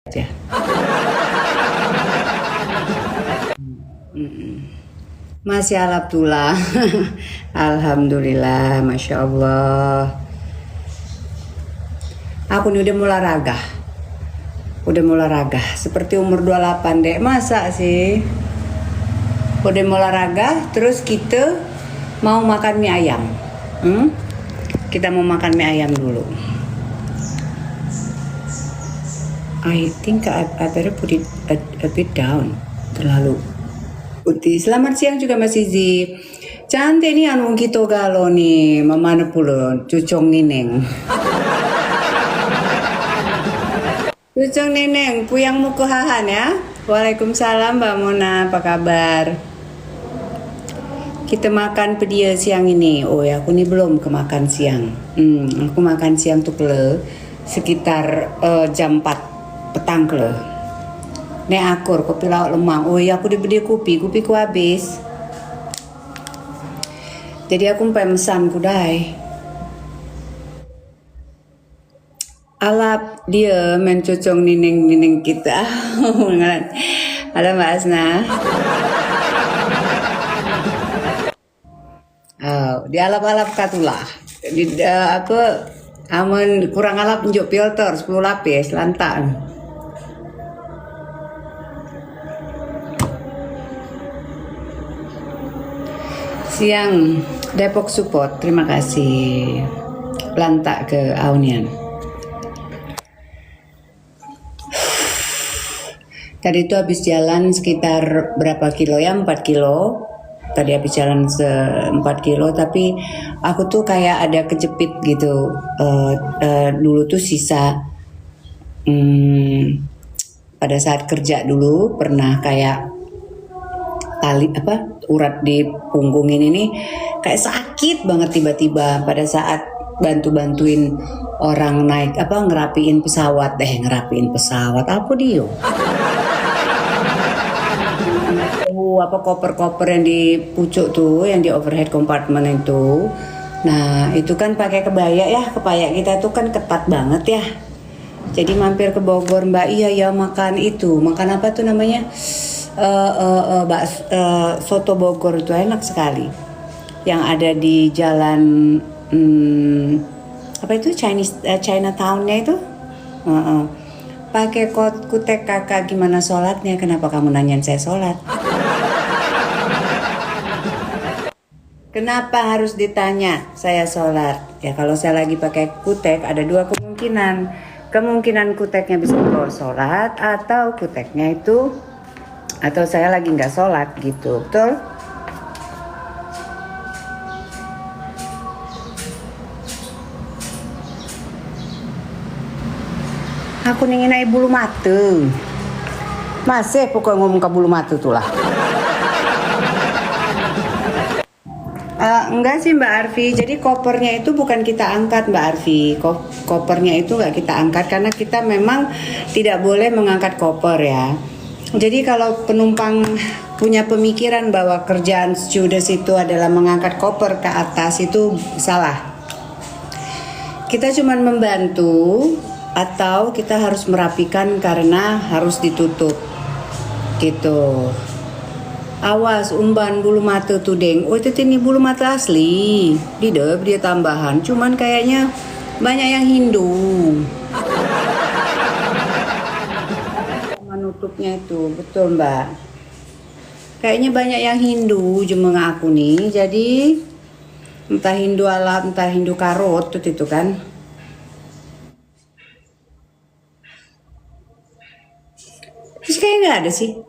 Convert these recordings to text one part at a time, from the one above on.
aja. Masih alap tulang. Alhamdulillah, masya Allah. Aku nih udah mulai olahraga seperti umur 28 dek. Masa sih udah mulai olahraga terus kita mau makan mie ayam. Kita mau makan mie ayam dulu. I think I better put it a bit down. Terlalu putih. Selamat siang juga Mas Izi. Cantik nih anu kita galo nih Mama Nepulun cucong nineng. Cucong nineng puyang muku hahan ya. Waalaikumsalam Mbak Mona, apa kabar? Kita makan pedia siang ini. Oh ya, aku nih belum kemakan siang. Aku makan siang tuh sekitar jam 4 petang kele. Nek akur kopi lauk lemang. Oh ya, aku dibeli kopiku habis. Jadi aku pemesan kudai. Alap dia mencucong nining kita. Halo Mbak Asna. Di alap-alap katulah. Amun kurang alap njuk filter 10 lapis lantak. Siang Depok support, terima kasih. Lantak ke Aunian. Tadi itu habis jalan sekitar berapa kilo ya? 4 kilo. Tadi habis jalan 4 kilo, tapi aku tuh kayak ada kejepit gitu. Dulu tuh sisa pada saat kerja dulu pernah kayak tali urat di punggung ini kayak sakit banget tiba-tiba pada saat bantuin orang naik ngerapiin pesawat apa dia koper-koper yang di pucuk tuh, yang di overhead compartment itu. Nah itu kan pakai kebaya kita tuh kan ketat banget ya. Jadi mampir ke Bogor Mbak, iya makan apa tuh namanya, soto Bogor itu enak sekali. Yang ada di jalan Chinatown-nya itu. Pakai kutek kakak, gimana sholatnya? Kenapa kamu nanyain saya sholat? Kenapa harus ditanya saya sholat? Ya kalau saya lagi pakai kutek ada dua kemungkinan. Kemungkinan kuteknya bisa bawa sholat, atau kuteknya itu, atau saya lagi nggak sholat gitu, betul? Aku ningin aja bulu mata. Masih pokoknya ngomong ke bulu mata tuh lah. Enggak sih Mbak Arfi, jadi kopernya itu bukan kita angkat Mbak Arfi. Kopernya itu nggak kita angkat karena kita memang tidak boleh mengangkat koper ya. Jadi kalau penumpang punya pemikiran bahwa kerjaan stewardess itu adalah mengangkat koper ke atas, itu salah. Kita cuma membantu, atau kita harus merapikan karena harus ditutup gitu. Awas umban bulu mata tuh deng. Oh itu ini bulu mata asli. Dia tambahan. Cuman kayaknya banyak yang Hindu. Menutupnya itu betul Mbak. Kayaknya banyak yang Hindu jemaah aku nih. Jadi entah Hindu alap, entah Hindu karot itu kan. Terus kayak nggak ada sih.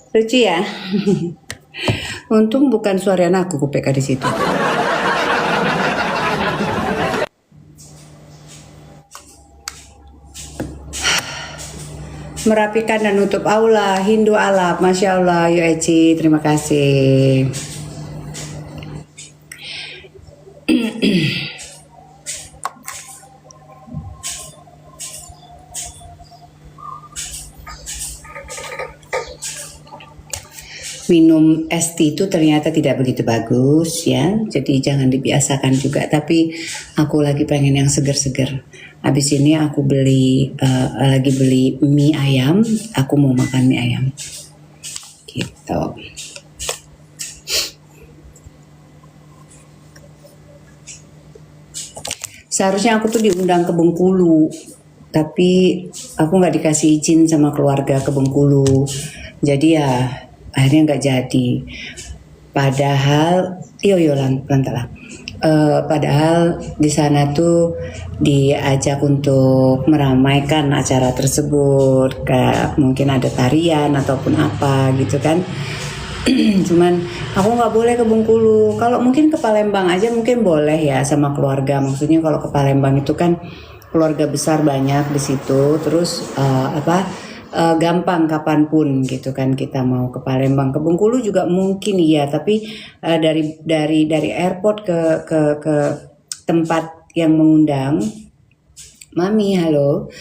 Lucu ya. Untung bukan suara anakku kupeka di situ. Merapikan dan nutup aula Hindu alap, masya Allah. Yu Eci, terima kasih. minum es tea itu ternyata tidak begitu bagus ya. Jadi jangan dibiasakan juga. Tapi aku lagi pengen yang seger-seger. Habis ini aku lagi beli mie ayam. Aku mau makan mie ayam. Gitu. Seharusnya aku tuh diundang ke Bengkulu, tapi aku nggak dikasih izin sama keluarga ke Bengkulu. Jadi ya akhirnya nggak jadi. Padahal, padahal di sana tuh diajak untuk meramaikan acara tersebut, kayak mungkin ada tarian ataupun apa gitu kan. Cuman aku nggak boleh ke Bengkulu. Kalau mungkin ke Palembang aja mungkin boleh ya sama keluarga. Maksudnya kalau ke Palembang itu kan keluarga besar banyak di situ. Terus gampang kapanpun gitu kan kita mau ke Palembang. Ke Bengkulu juga mungkin iya. Tapi dari airport ke tempat yang mengundang, Mami halo,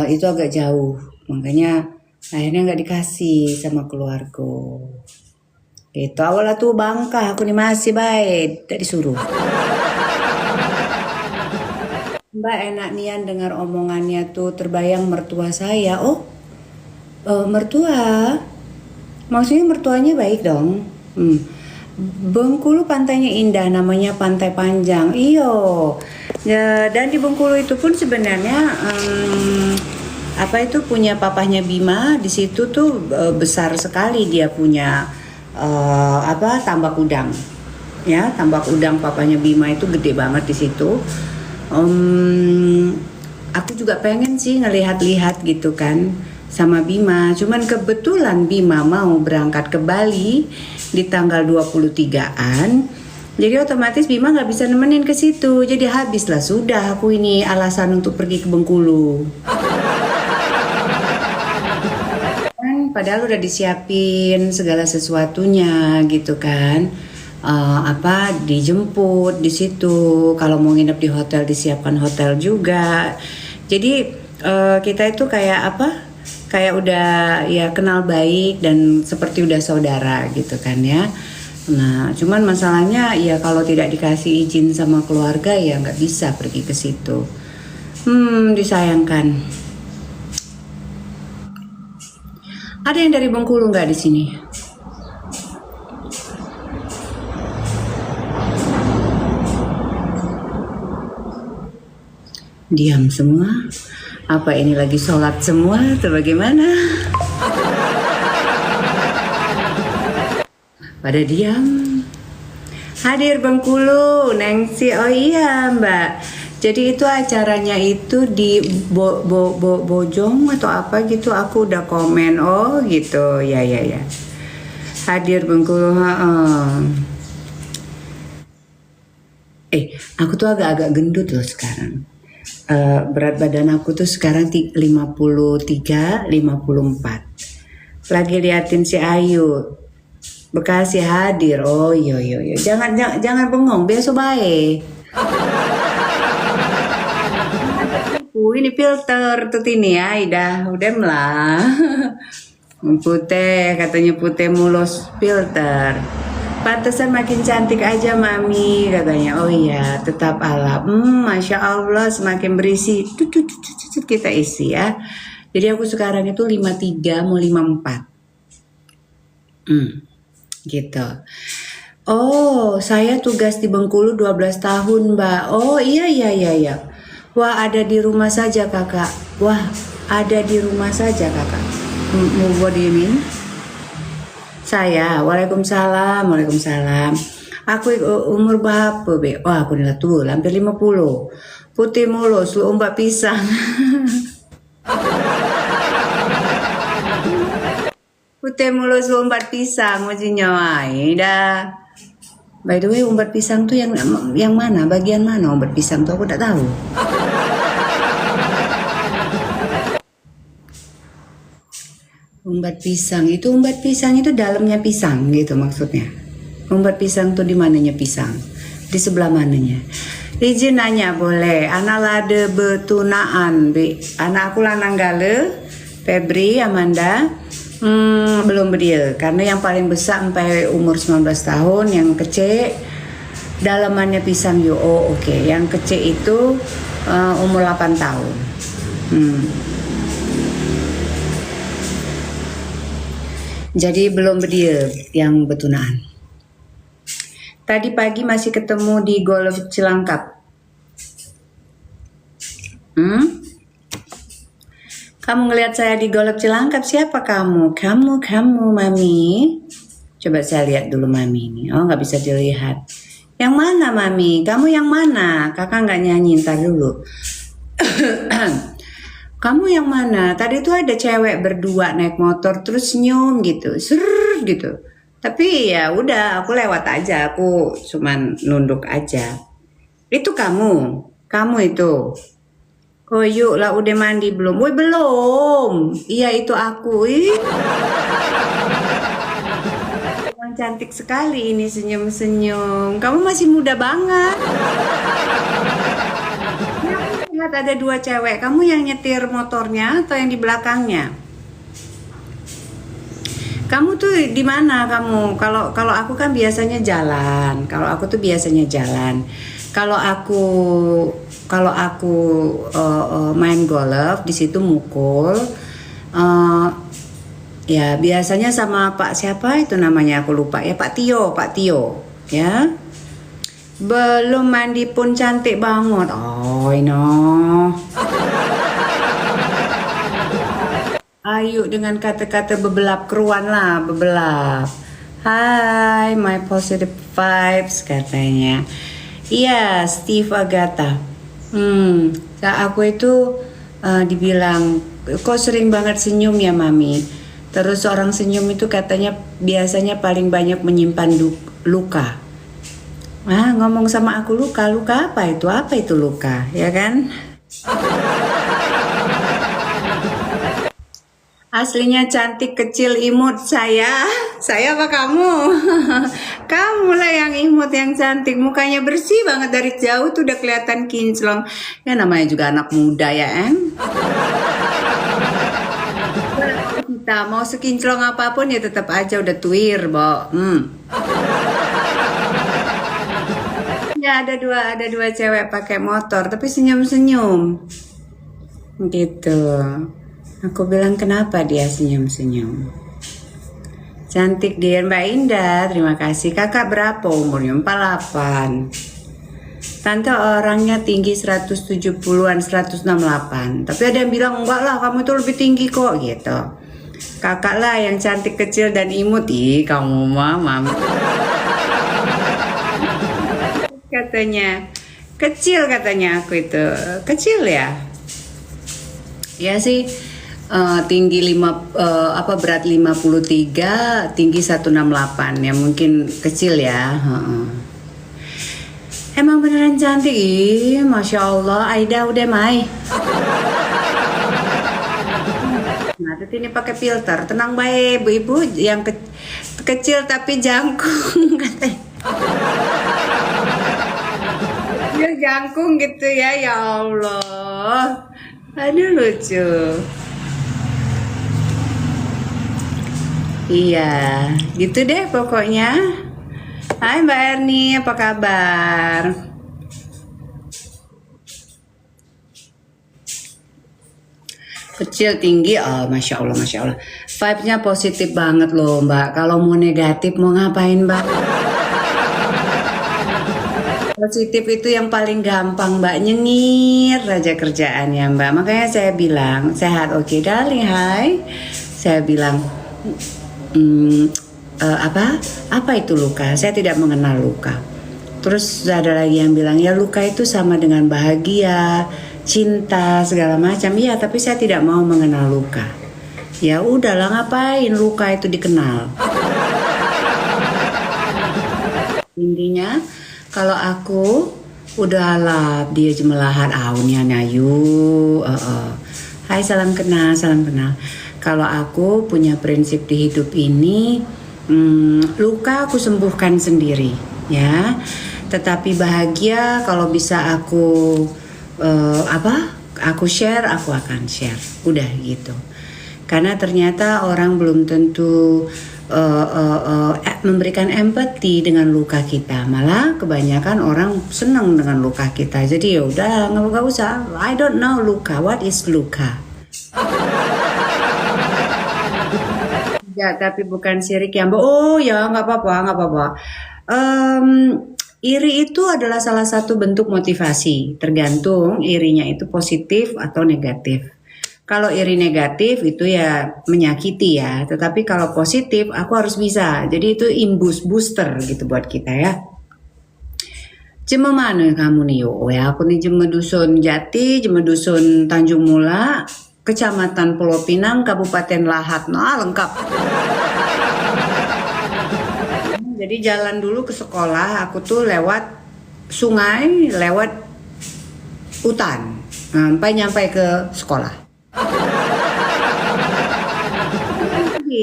itu agak jauh. Makanya akhirnya nggak dikasih sama keluarga. Itu awalnya tuh bangka, aku nih masih baik, tidak disuruh. Mbak enak nian dengar omongannya tuh, terbayang mertua saya. Mertua, maksudnya mertuanya baik dong. Bengkulu pantainya indah, namanya Pantai Panjang. Iyo, ya, dan di Bengkulu itu pun sebenarnya punya papahnya Bima. Di situ tuh besar sekali dia punya tambak udang, ya tambak udang papanya Bima itu gede banget di situ. Aku juga pengen sih ngelihat-lihat gitu kan sama Bima. Cuman kebetulan Bima mau berangkat ke Bali di tanggal 23-an. Jadi otomatis Bima nggak bisa nemenin ke situ. Jadi habislah sudah aku ini alasan untuk pergi ke Bengkulu. Padahal udah disiapin segala sesuatunya gitu kan. Dijemput di situ, kalau mau nginep di hotel disiapkan hotel juga. Jadi kita itu kayak udah ya kenal baik dan seperti udah saudara gitu kan ya. Nah cuman masalahnya ya kalau tidak dikasih izin sama keluarga ya nggak bisa pergi ke situ. Disayangkan. Ada yang dari Bengkulu nggak di sini? Diam semua. Apa ini lagi sholat semua atau bagaimana? Pada diam. Hadir Bengkulu, Nengsi. Oh iya Mbak. Jadi itu acaranya itu di Bojong atau apa gitu. Aku udah komen. Oh gitu. Ya. Hadir Bengkulu. Aku tuh agak-agak gendut loh sekarang. Berat badan aku tuh sekarang 53, 54. Lagi liatin si Ayu. Bekasi hadir. Oh iya. Jangan bengong, besok baik. Ini filter tuh ini ya, udah lah. Putih, katanya putih mulus filter. Pantesan makin cantik aja Mami katanya. Oh iya, tetap alam. Masya Allah, semakin berisi kita isi ya. Jadi aku sekarang itu 53 mau 54. Gitu. Oh, saya tugas di Bengkulu 12 tahun, Mbak. Oh iya. Wah, ada di rumah saja, Kakak. What do you mean? Saya, Waalaikumsalam. Aku umur berapa, Be? Wah, aku udah tua, hampir 50. Putih mulus, lu umbat pisang. Putih mulus, lu umbat pisang, majunya. Dah. By the way, umbat pisang tuh yang mana? Bagian mana umbat pisang tuh aku tak tahu. Umbat pisang itu dalamnya pisang gitu maksudnya. Umbat pisang tuh di mananya pisang? Di sebelah mananya? Izin nanya boleh. Anak lade betunaan, Be. Anak aku lanang gale Febri, Amanda, belum berdeal karena yang paling besar sampai umur 19 tahun, yang kecil dalamannya pisang yo. Oh, oke. Yang kecil itu umur 8 tahun. Jadi belum berdeal yang betunaan. Tadi pagi masih ketemu di Golf Cilangkap. Kamu ngelihat saya di Golf Cilangkap, siapa kamu? Kamu, Mami. Coba saya lihat dulu Mami ini. Oh, nggak bisa dilihat. Yang mana Mami? Kamu yang mana? Kakak nggak nyanyi, ntar dulu. Kamu yang mana? Tadi tuh ada cewek berdua naik motor terus senyum gitu, gitu. Tapi ya udah, aku lewat aja, aku cuman nunduk aja. Itu kamu itu. Oh yuk lah, udah mandi belum? Woi belum. Iya itu aku. Yang cantik sekali ini senyum-senyum. Kamu masih muda banget. Lihat ada dua cewek. Kamu yang nyetir motornya atau yang di belakangnya? Kamu tuh di mana kamu? Kalau aku kan biasanya jalan. Kalau aku main golf di situ mukul. Ya biasanya sama Pak siapa itu namanya aku lupa ya, Pak Tio ya. Belum mandi pun cantik banget. Oh no. Ayo dengan kata-kata bebelap keruan lah, bebelap. Hai, my positive vibes katanya. Iya, Steve Agatha. Aku itu dibilang, kok sering banget senyum ya Mami. Terus orang senyum itu katanya biasanya paling banyak menyimpan luka. Ngomong sama aku luka apa itu? Apa itu luka? Ya kan? Aslinya cantik, kecil, imut saya apa kamu? Kamu lah yang imut, yang cantik, mukanya bersih banget dari jauh tuh udah kelihatan kinclong. Ya namanya juga anak muda ya, Kita mau sekinclong apapun ya tetap aja udah tuir, Bo. Ya ada dua cewek pakai motor tapi senyum-senyum. Gitu. Aku bilang kenapa dia senyum-senyum. Cantik dia Mbak Indah, terima kasih. Kakak berapa umurnya? 48. Tante orangnya tinggi 170-an, 168. Tapi ada yang bilang enggak lah, kamu itu lebih tinggi kok gitu. Kakak lah yang cantik, kecil dan imut. Ih, kamu mama. Katanya kecil, katanya aku itu kecil ya. Ya sih. Tinggi berat 53, tinggi 168 ya, mungkin kecil ya. Emang beneran cantik. Masya Allah. Aida udah Mai. Nah, ini pakai filter. Tenang baik ibu-ibu yang kecil tapi jangkung katanya. Dia jangkung gitu ya, ya Allah. Aduh lucu. Iya, gitu deh pokoknya. Hai Mbak Erni, apa kabar? Kecil, tinggi, oh Masya Allah. Vibe-nya positif banget loh Mbak. Kalau mau negatif mau ngapain Mbak? Positif itu yang paling gampang Mbak, nyengir aja kerjaannya Mbak. Makanya saya bilang, sehat oke darling, hai. Saya bilang, apa itu luka? Saya tidak mengenal luka. Terus ada lagi yang bilang ya luka itu sama dengan bahagia, cinta, segala macam. Iya, tapi saya tidak mau mengenal luka. Ya udahlah, ngapain luka itu dikenal. Intinya kalau aku udahlah dia jemelahat aunya nayu. Hai, salam kenal. Kalau aku punya prinsip di hidup ini, luka aku sembuhkan sendiri, ya. Tetapi bahagia kalau bisa aku aku share, aku akan share. Udah gitu. Karena ternyata orang belum tentu memberikan empati dengan luka kita. Malah kebanyakan orang senang dengan luka kita. Jadi ya udah nggak usah. I don't know luka. What is luka? Ya, tapi bukan sirik yang. Oh ya, nggak apa-apa, nggak apa-apa. Iri itu adalah salah satu bentuk motivasi. Tergantung irinya itu positif atau negatif. Kalau iri negatif itu ya menyakiti ya, tetapi kalau positif aku harus bisa. Jadi itu imbus booster gitu buat kita ya. Jema mana kamu nih yo? Ya aku nih jema dusun Jati, jema dusun Tanjung Mula, Kecamatan Pulau Pinang, Kabupaten Lahat. Nah lengkap. Jadi jalan dulu ke sekolah, aku tuh lewat sungai, lewat hutan, sampai nyampe ke sekolah.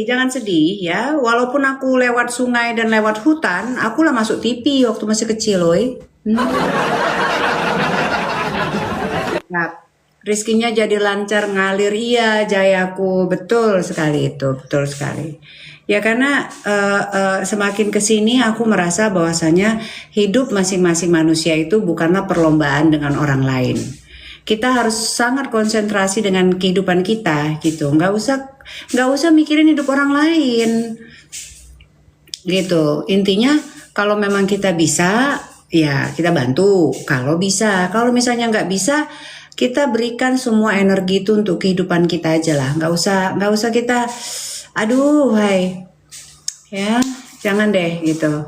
Jangan sedih ya, walaupun aku lewat sungai dan lewat hutan, aku lah masuk TV waktu masih kecil loh. Nah, rezekinya jadi lancar ngalir, iya Jayaku, betul sekali itu, betul sekali. Ya karena semakin kesini aku merasa bahwasanya hidup masing-masing manusia itu bukanlah perlombaan dengan orang lain. Kita harus sangat konsentrasi dengan kehidupan kita gitu, nggak usah mikirin hidup orang lain gitu. Intinya kalau memang kita bisa ya kita bantu, kalau misalnya nggak bisa kita berikan semua energi itu untuk kehidupan kita aja lah, nggak usah kita aduh hai ya, jangan deh gitu.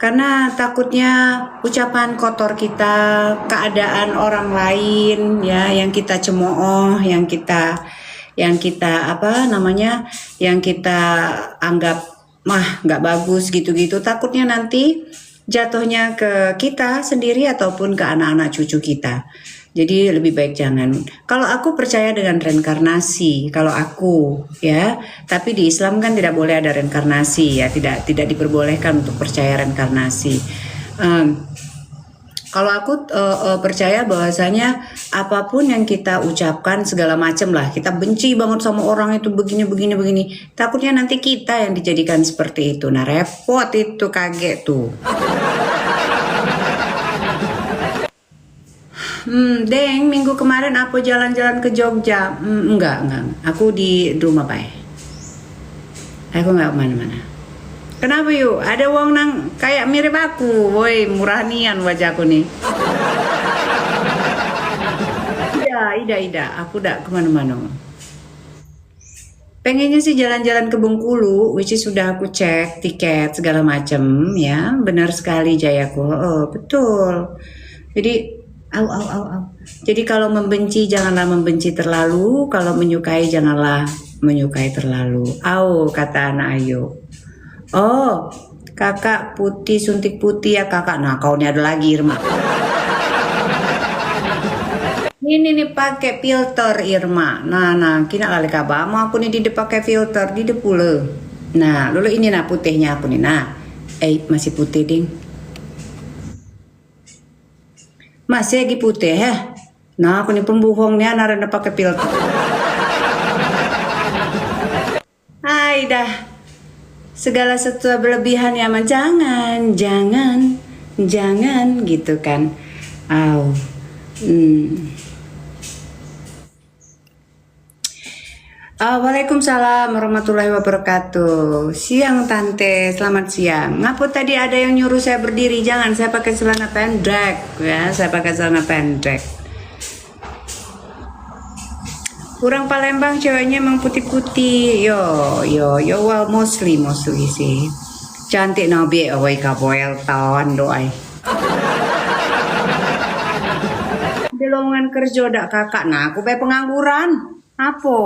Karena takutnya ucapan kotor kita, keadaan orang lain ya yang kita cemooh, yang kita yang kita anggap mah nggak bagus gitu-gitu, takutnya nanti jatuhnya ke kita sendiri ataupun ke anak-anak cucu kita. Jadi lebih baik jangan. Kalau aku percaya dengan reinkarnasi, kalau aku ya, tapi di Islam kan tidak boleh ada reinkarnasi ya, tidak diperbolehkan untuk percaya reinkarnasi. Kalau aku percaya bahwasanya apapun yang kita ucapkan segala macam lah, kita benci banget sama orang itu begini, takutnya nanti kita yang dijadikan seperti itu. Nah repot itu, kaget tuh. Deng, minggu kemarin aku jalan-jalan ke Jogja. Enggak. Aku di rumah Pak. Aku nggak kemana-mana. Kenapa yuk? Ada wong nang kayak mirip aku. Woi, murah nian wajahku nih. Ida. Aku udah kemana-mana. Pengennya sih jalan-jalan ke Bengkulu, which is sudah aku cek tiket segala macam ya. Benar sekali Jayaku. Oh, betul. Jadi Jadi kalau membenci janganlah membenci terlalu, kalau menyukai janganlah menyukai terlalu. Kata anak Ayu. Oh, kakak putih suntik putih ya kakak. Nah kau ini ada lagi Irma. Ini nih pakai filter Irma. Nah kina kali kabamu aku nih di pakai filter di pula. Nah dulu ini nah putihnya aku nih. Nah, masih putih ding. Masih lagi putih ya. Nah aku nih pembohongnya narenda pakai filter. Dah segala sesuatu berlebihan ya mah jangan gitu kan. Waalaikumsalam warahmatullahi wabarakatuh. Siang tante, selamat siang. Ngapa tadi ada yang nyuruh saya berdiri? Jangan, saya pakai celana pendek ya, saya pakai celana pendek. Kurang Palembang ceweknya emang putih-putih. Yo, well mostly sih. Cantik nabi awai kaboel tawan doai. Di lowongan kerja dak kakak, nah aku pe pengangguran. Apa?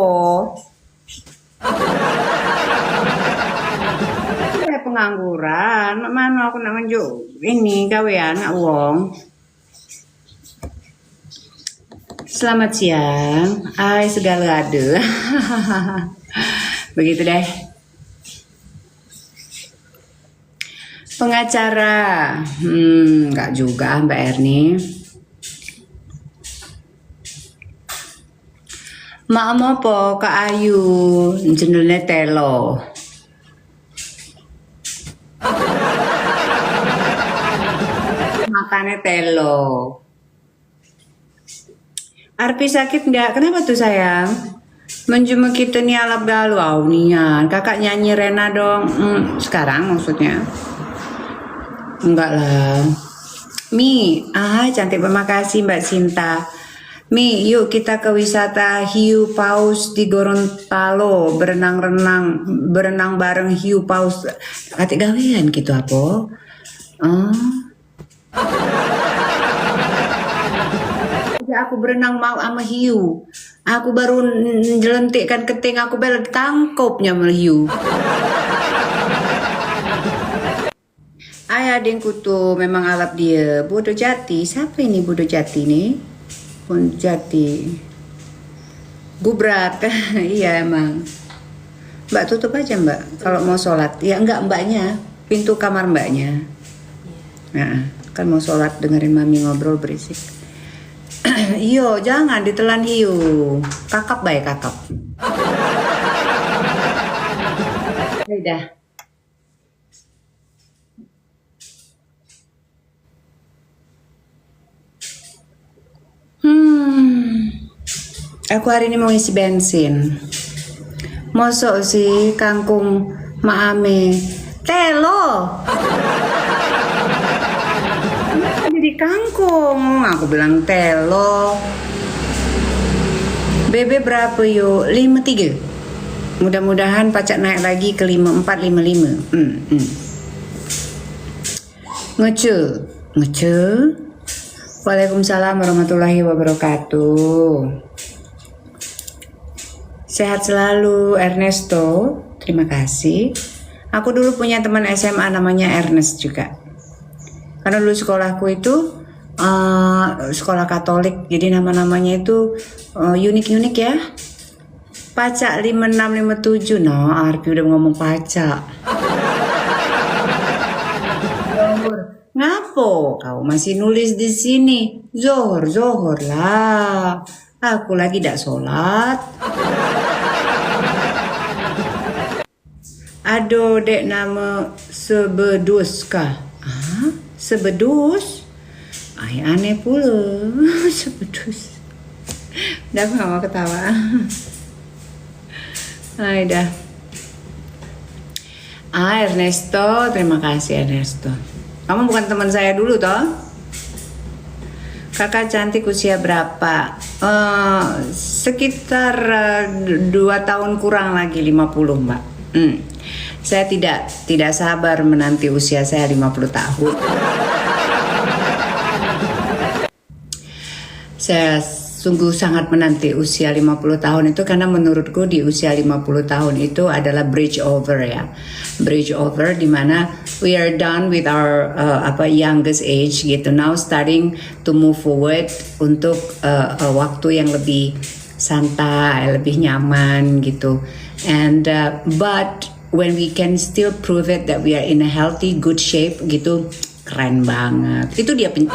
Pengangguran, mana aku nak nunjuk ini gawean nak wong. Selamat siang, segala ada. Begitu deh. Pengacara, enggak juga Mbak Erni. Mak apa Kak Ayu jenenge telo. Makannya telo. Arpi sakit nggak? Kenapa tuh sayang? Menjumpa kita nih alap galu nian. Kakak nyanyi Rena dong. Sekarang maksudnya? Enggak lah. Mi, cantik, terima kasih Mbak Sinta. Mi, yuk kita ke wisata hiu paus di Gorontalo, berenang bareng hiu paus. Katik gawean gitu apa? Aku berenang mau sama hiu. Aku baru jelentikkan keting aku bel tangkopnya sama hiu. Ayah adingku tuh memang alap dia. Bodoh jati. Siapa ini bodoh jati nih? Bodoh jati. Gubrak. Iya emang. Mbak tutup aja mbak. Kalau mau sholat. Ya enggak mbaknya. Pintu kamar mbaknya. Nah, kan mau sholat dengerin mami ngobrol berisik. Iyo jangan ditelan hiu. Kakap baik kakap. Udah. Aku hari ini mau isi bensin. Mosok sih kangkung maame telo. Jadi kangkung. Aku bilang telo. BB berapa yuk? 53. Mudah-mudahan pacak naik lagi ke 54, 55. Ngece. Waalaikumsalam warahmatullahi wabarakatuh. Sehat selalu Ernesto. Terima kasih. Aku dulu punya teman SMA namanya Ernest juga. Karena dulu sekolahku itu sekolah Katolik. Jadi nama-namanya itu unik-unik ya. Pacak 5657. Nah, Arpi udah ngomong pacak. Ngapo? Kau masih nulis di sini. Zohor lah. Aku lagi tidak sholat. Aduh dek nama Sebedus kah? Sebedus? Aneh pula. Sebedus. Udah aku gak mau ketawa. Dah. Ernesto, terima kasih Ernesto. Kamu bukan teman saya dulu toh? Kakak cantik usia berapa? Sekitar 2 tahun kurang lagi 50 mbak. Saya tidak sabar menanti usia saya 50 tahun. Saya sungguh sangat menanti usia 50 tahun itu karena menurutku di usia 50 tahun itu adalah bridge over ya. Bridge over di mana we are done with our youngest age gitu. Now starting to move forward untuk waktu yang lebih santai, lebih nyaman gitu. And but when we can still prove it that we are in a healthy, good shape gitu, keren banget. Itu dia 50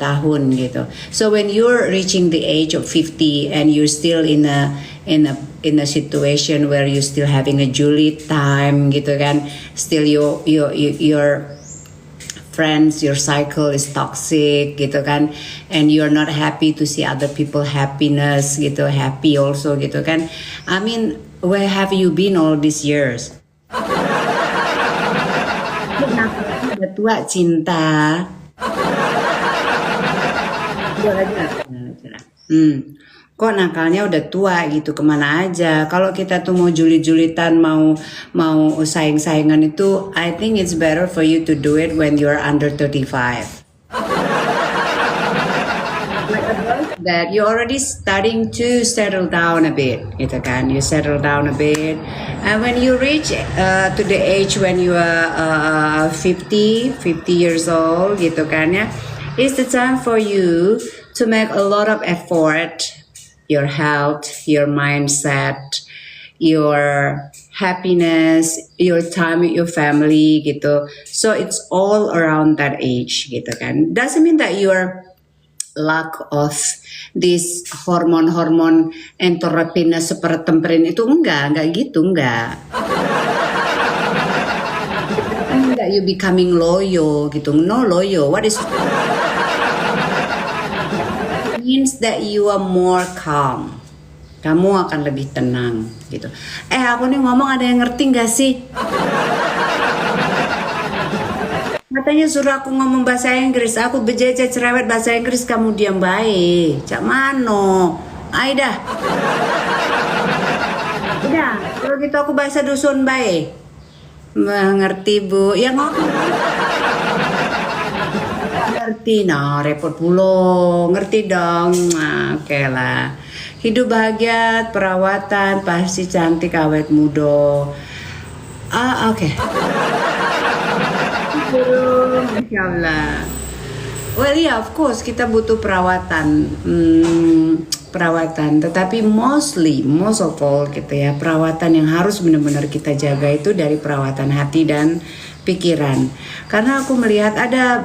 tahun gitu. So when you're reaching the age of 50 and you're still in a situation where you're still having a jolly time gitu kan, still your friends, your cycle is toxic gitu kan, and you're not happy to see other people happiness gitu, happy also gitu kan. I mean, where have you been all these years? Udah tua cinta. Kok nakalnya udah tua gitu, kemana aja? Kalau kita tuh mau julit-julitan, mau saing-saingan itu, I think it's better for you to do it when you're under 35. That you're already starting to settle down a bit, gitu kan? You settle down a bit, and when you reach to the age when you are 50 years old, gitu kan ya, it's the time for you to make a lot of effort. Your health, your mindset, your happiness, your time with your family gitu. So it's all around that age gitu kan. Doesn't mean that you're lack of this hormon-hormon endorfin sepertemperin itu enggak gitu, enggak you becoming loyo gitu, no loyo, what is means that you are more calm, kamu akan lebih tenang gitu. Aku nih ngomong ada yang ngerti nggak sih? Katanya suruh aku ngomong bahasa Inggris, aku bejeje cerewet bahasa Inggris, kamu diam baik. Cak mano, Aida. Udah, kalau gitu aku bahasa dusun baik. Mengerti bu? Ya ngomong. Ngerti, nah repot pulo. Ngerti dong. Nah, oke lah. Hidup bahagia, perawatan, pasti cantik, awet muda. Oke. Masya Allah. Well yeah, of course kita butuh perawatan, perawatan. Tetapi most of all gitu ya, perawatan yang harus benar-benar kita jaga itu dari perawatan hati dan pikiran. Karena aku melihat ada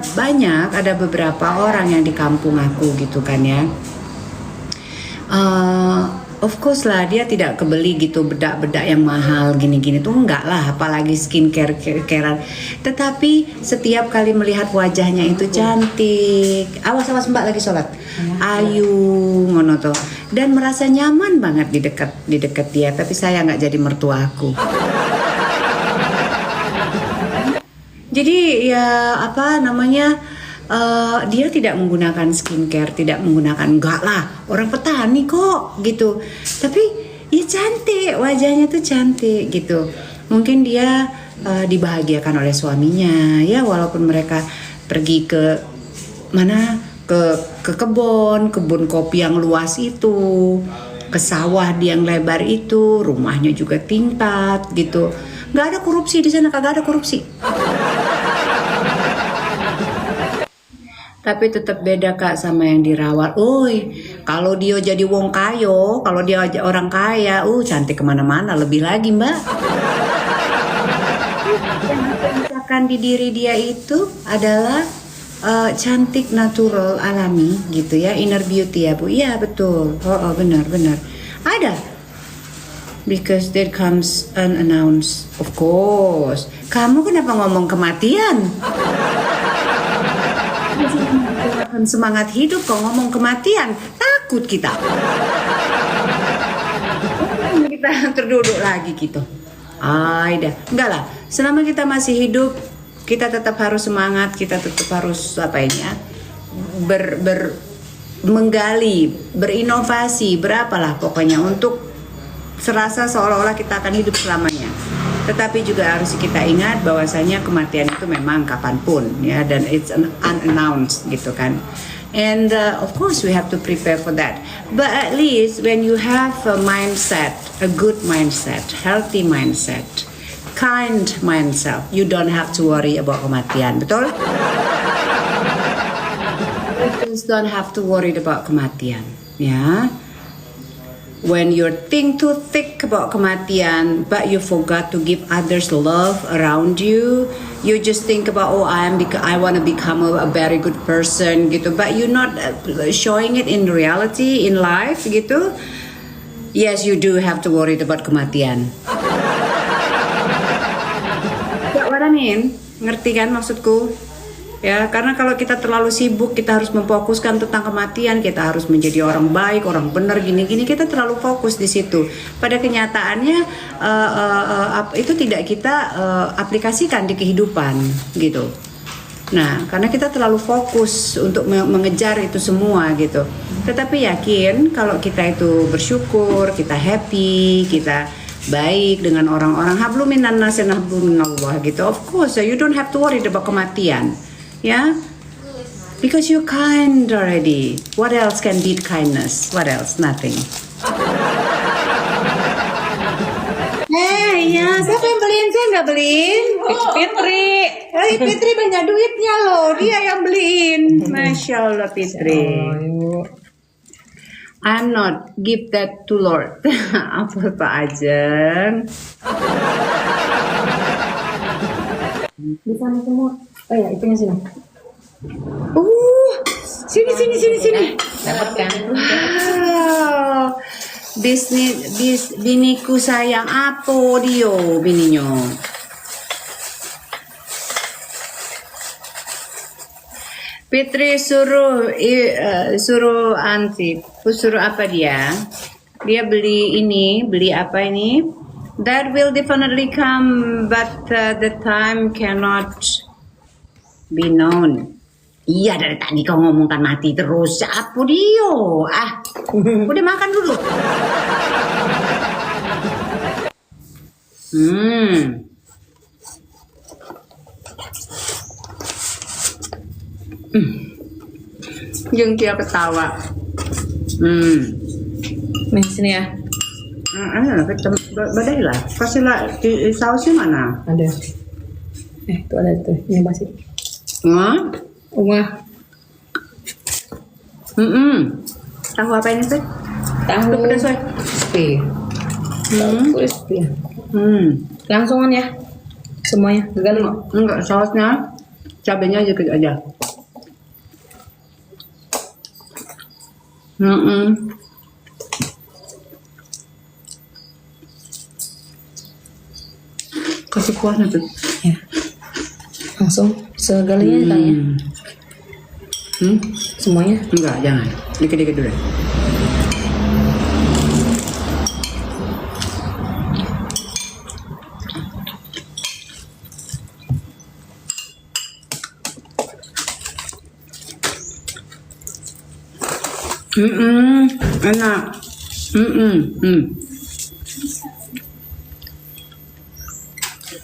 beberapa orang yang di kampung aku gitu kan ya. Of course lah dia tidak kebeli gitu bedak-bedak yang mahal gini-gini tuh enggak lah, apalagi skincare-carean. Tetapi setiap kali melihat wajahnya itu cantik, awas mbak lagi sholat, ayu ngono tuh, dan merasa nyaman banget di dekat dia. Tapi saya nggak jadi mertua aku. Jadi ya apa namanya? Dia tidak menggunakan skincare, tidak menggunakan, enggak lah, orang petani kok gitu. Tapi ya cantik, wajahnya tuh cantik gitu. Mungkin dia dibahagiakan oleh suaminya ya, walaupun mereka pergi ke mana, ke kebun kopi yang luas itu, ke sawah yang lebar itu, rumahnya juga tingkat gitu. Nggak ada korupsi di sana, kagak ada korupsi. Tapi tetap beda kak sama yang dirawat. Kalau dia jadi wong kayo, kalau dia orang kaya, cantik kemana-mana, lebih lagi mbak. Yang aku rasakan di diri dia itu adalah cantik natural alami gitu ya, inner beauty ya bu. Iya betul. Benar. Ada. Because there comes unannounced, of course. Kamu kenapa ngomong kematian? Semangat hidup kok ngomong kematian, takut kita. Kita terduduk lagi gitu. Enggak lah. Selama kita masih hidup, kita tetap harus semangat, kita tetap harus menggali, berinovasi, berapalah pokoknya untuk serasa seolah-olah kita akan hidup selamanya. Tetapi juga harus kita ingat bahwasanya kematian itu memang kapanpun ya, dan it's unannounced gitu kan. And of course we have to prepare for that. But at least when you have a mindset, a good mindset, healthy mindset, kind mindset, you don't have to worry about kematian, betul? You just don't have to worry about kematian, ya. When you think too thick about kematian, but you forgot to give others love around you, you just think about I want to become a very good person gitu, but you're not showing it in reality in life gitu. Yes, you do have to worry about kematian. Ya, what I mean? Ngerti kan maksudku? Ya, karena kalau kita terlalu sibuk, kita harus memfokuskan tentang kematian, kita harus menjadi orang baik, orang benar, gini-gini, kita terlalu fokus di situ. Pada kenyataannya itu tidak kita aplikasikan di kehidupan, gitu. Nah, karena kita terlalu fokus untuk mengejar itu semua, gitu. Tetapi yakin kalau kita itu bersyukur, kita happy, kita baik dengan orang-orang, hablum minan nas wa hablum minallah, gitu. Of course, you don't have to worry about kematian. Ya, because you're kind already. What else can beat kindness? What else? Nothing. Ya, siapa yang beliin? Saya nggak beliin. Fitri. Fitri banyak duitnya loh. Dia yang beliin. Masya Allah Fitri. I'm not give that to Lord. Apa Pak Ajeng? Di sana semua. Oh ya, itunya sini. Sini, sini, sini, sini. Dapat kan? Wow. Biniku sayang apa dia bininya? Fitri suruh Anti, suruh apa dia? Dia beli apa ini? That will definitely come, but the time cannot be known. Iya, dari tadi kau ngomongkan mati terus. Apa dia? Udah makan dulu. Yang dia ketawa. Main sini ya. Badai lah. Kasih lah sausnya mana? Ada. Itu ada tuh. Ini masih. Wah. Tahu apa ini tuh? Tahu. Itu pedas, woy. Crispy. Crispy. Langsungan ya. Semuanya. Enggak, sausnya cabenya aja aja. Kasih kuahnya tuh. Ya. Langsung segalanya ditanya. Semuanya? Enggak, jangan. Dikit-dikit dulu. Enak.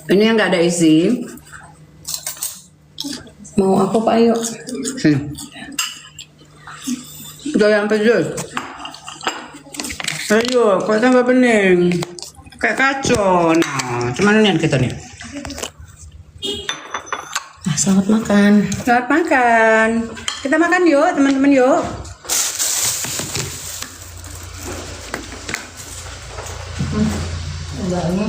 Ini yang nggak ada isi. Mau apa Pak Ayo? Sini. Yang pedas. Ayo, kok tambah bening. Kayak kacau. Nah, cuman ini kita nih. Nah, selamat makan. Selamat makan. Kita makan yuk, teman-teman yuk. Enggaknya.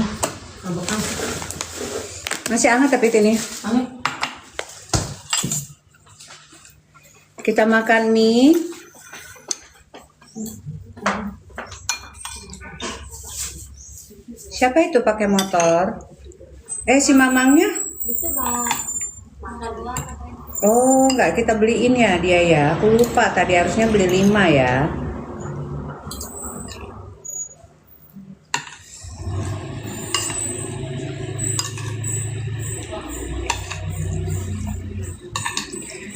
Masih hangat tapi ini. Hangat. Kita makan mie. Siapa itu pakai motor? Si mamangnya? Itu mau makan dua katanya. Oh, nggak kita beliin ya dia ya. Aku lupa tadi harusnya beli 5 ya.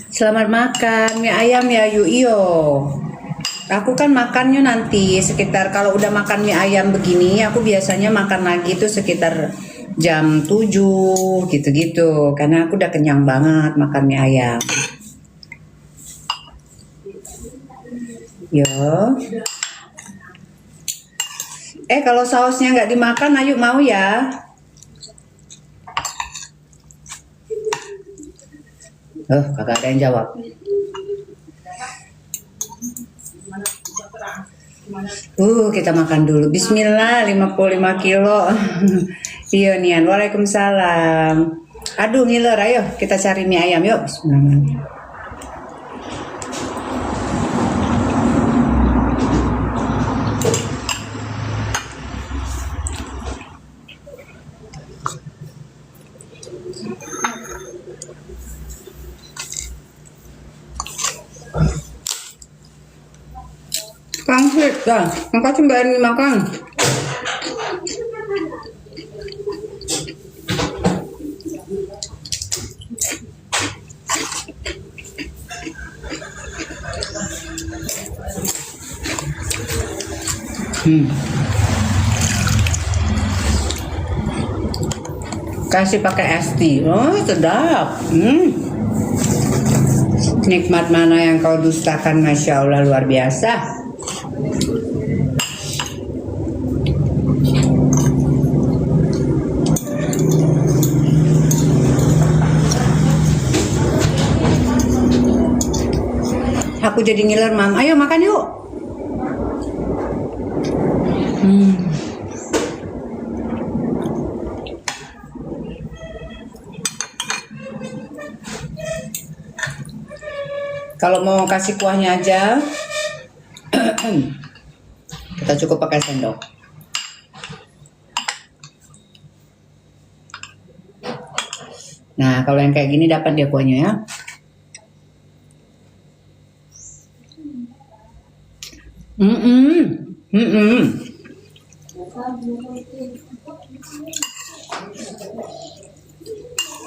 Selamat makan mie ayam ya Iyo. Aku kan makannya nanti sekitar kalau udah makan mie ayam begini, aku biasanya makan lagi tuh sekitar jam 7 gitu-gitu. Karena aku udah kenyang banget makan mie ayam. Yo. Kalau sausnya nggak dimakan, ayo mau ya? Kagak ada yang jawab. Kita makan dulu. Bismillah, 55 kilo. Iya Nian. Waalaikumsalam. Aduh ngiler, ayo kita cari mie ayam yuk. Bismillah. Pangsit dah, makasih Mbak Erni makan. Kasih pakai es tea. Oh, sedap. Nikmat mana yang kau dustakan, Masya Allah, luar biasa. Aku jadi ngiler, Mam. Ayo makan yuk. Kalau mau kasih kuahnya aja, kita cukup pakai sendok. Nah, kalau yang kayak gini dapat dia kuahnya ya.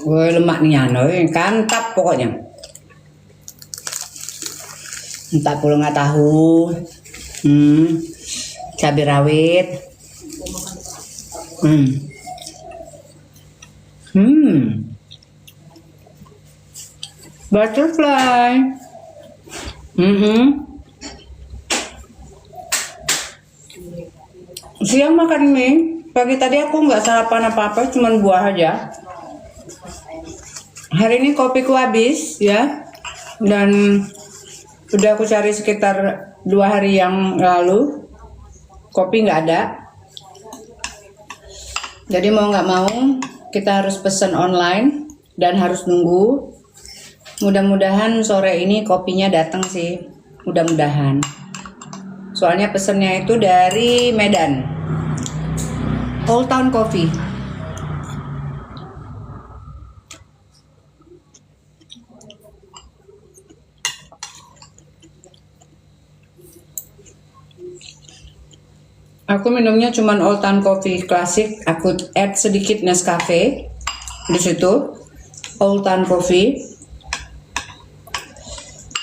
Woi, lemaknya kantap pokoknya. Entah pulau nggak tahu, cabai rawit, butterfly, Siang makan mie. Pagi tadi aku nggak sarapan apa-apa, cuman buah aja. Hari ini kopiku habis ya, dan udah aku cari sekitar 2 hari yang lalu, kopi nggak ada. Jadi mau nggak mau kita harus pesan online dan harus nunggu. Mudah-mudahan sore ini kopinya datang sih, mudah-mudahan. Soalnya pesennya itu dari Medan, Old Town Coffee. Aku minumnya cuman Old Town Coffee klasik. Aku add sedikit Nescafe di situ. Old Town Coffee.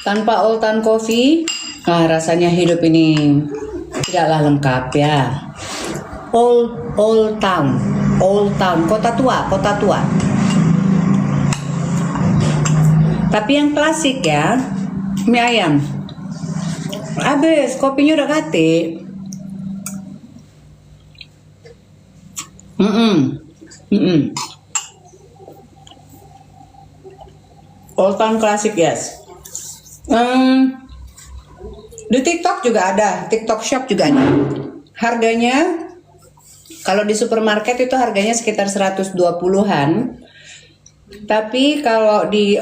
Tanpa Old Town Coffee, rasanya hidup ini tidaklah lengkap ya. Old Town, kota tua. Tapi yang klasik ya, mie ayam. Habis kopinya udah kate. Old Town Classic, yes. Di TikTok juga ada, TikTok Shop juga ada. Harganya kalau di supermarket itu harganya sekitar 120-an. Tapi kalau di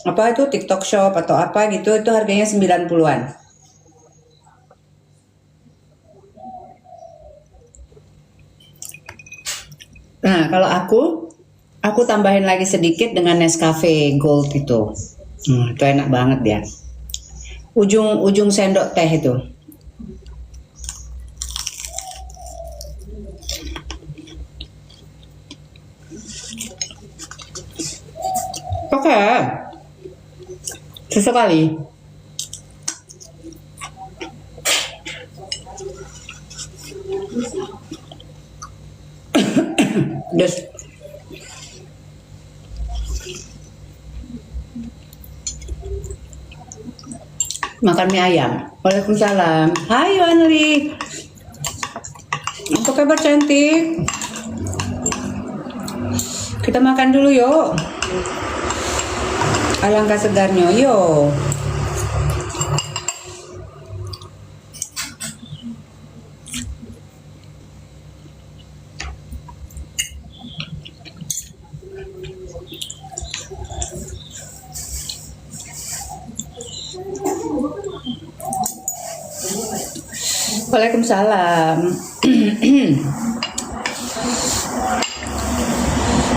apa itu TikTok Shop atau apa gitu itu harganya 90-an. Nah, kalau aku tambahin lagi sedikit dengan Nescafe Gold itu. Itu enak banget ya. Ujung sendok teh itu. Oke. Sesekali. Des. Makan mie ayam. Waalaikumsalam. Hai Wanli. Apa kabar cantik? Kita makan dulu yuk. Alangkah segarnya yuk. Waalaikumsalam.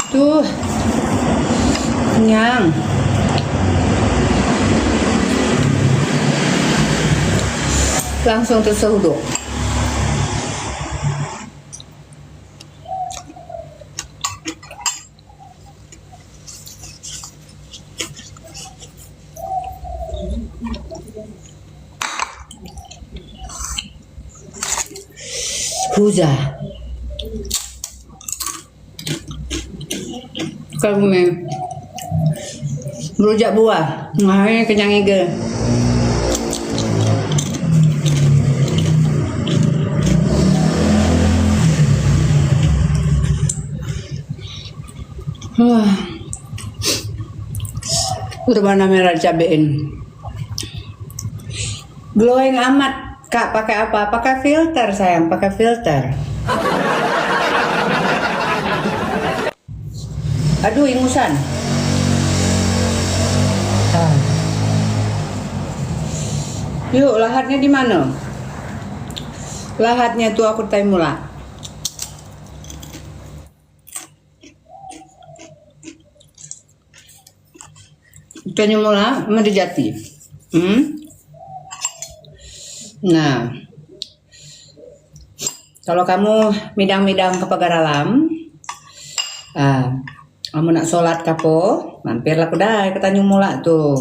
Tuh, kenyang. Langsung tersuduk. Huza. Kalau berujak buah, nah ini kenyang juga. Udah warna merah cabein. Glowing amat. Kak, pakai apa? Pakai filter sayang, pakai filter. Aduh, ingusan. Yuk, lahatnya di mana? Lahatnya tuh aku tanya mula. Tanya mula sama di Jati. Nah, kalau kamu midang-midang ke Pagaralam, kamu nak sholat kapo, mampirlah kedai ke Tanjung Mula tuh,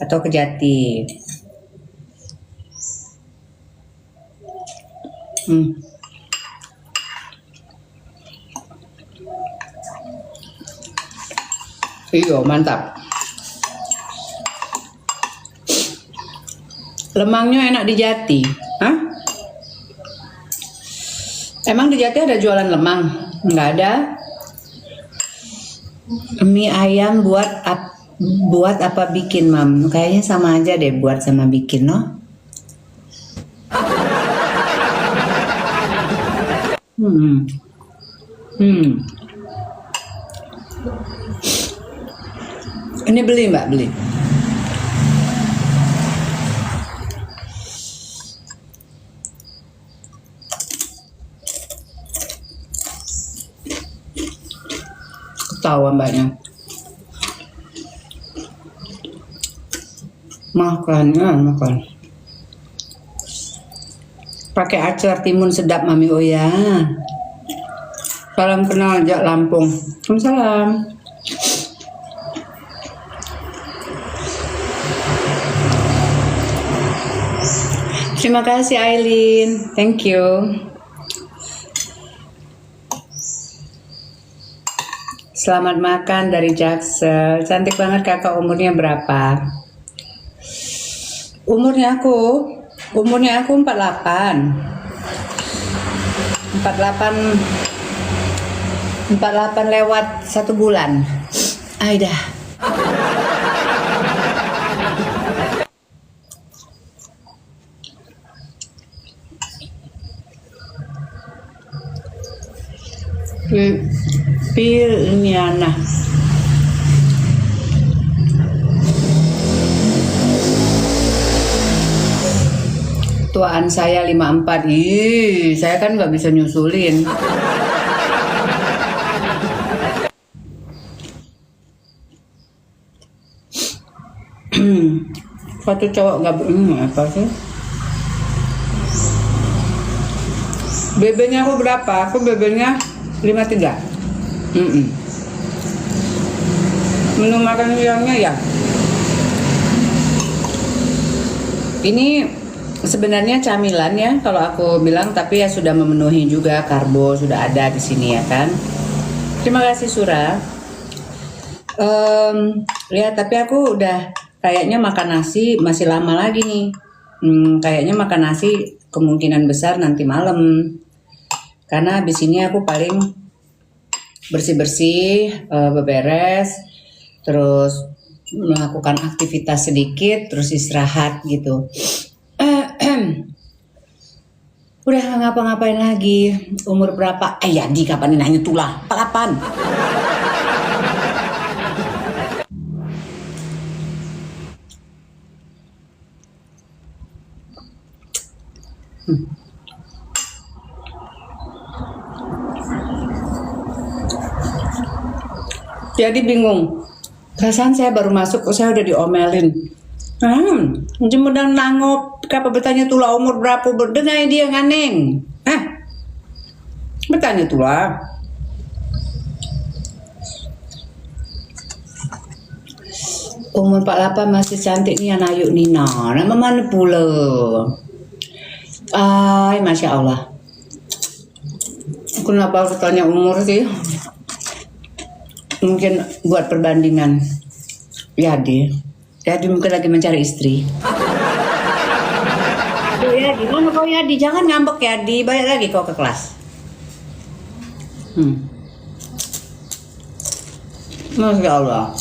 atau ke Jati. Iya, mantap. Lemangnya enak di Jati. Hah? Emang di Jati ada jualan lemang? Nggak ada. Mie ayam buat apa bikin, Mam? Kayaknya sama aja deh buat sama bikin, no? Ini beli, Mbak, beli. Tahu Mbaknya. Makan. Pakai acar timun sedap, Mami. Oh ya. Salam kenal Jak Lampung. Salam. Terima kasih Aileen, thank you. Selamat makan dari Jaksel. Cantik banget kakak, umurnya berapa? Umurnya aku 48. 48 lewat 1 bulan. Aida. Pilniana. Tuaan saya 54. Ih, saya kan nggak bisa nyusulin. Satu cowok nggak apa sih? BB-nya aku berapa? Aku BB-nya 53. Menu makan siangnya ya. Ini sebenarnya camilan ya kalau aku bilang, tapi ya sudah memenuhi juga, karbo sudah ada di sini ya kan. Terima kasih Sura. Ya tapi aku udah kayaknya makan nasi masih lama lagi nih. Kayaknya makan nasi kemungkinan besar nanti malam. Karena habis ini aku paling bersih-bersih, beberes, terus melakukan aktivitas sedikit, terus istirahat gitu. Udah gak ngapa-ngapain lagi. Umur berapa? Di kapan nanya tulah? 48. Jadi bingung. Perasaan saya baru masuk, saya udah diomelin. Jemudang nangop, kapa bertanya tulah umur berapa, berdengai dia nganeng. Bertanya tulah. Umur 48 masih cantik nih anak Ayu Nina. Nama mana pula? Masya Allah. Kenapa harus tanya umur sih? Mungkin buat perbandingan. Yadi mungkin lagi mencari istri. Yadi, mana kau Yadi? Jangan ngambek Yadi, balik lagi kau ke kelas. Masya Allah.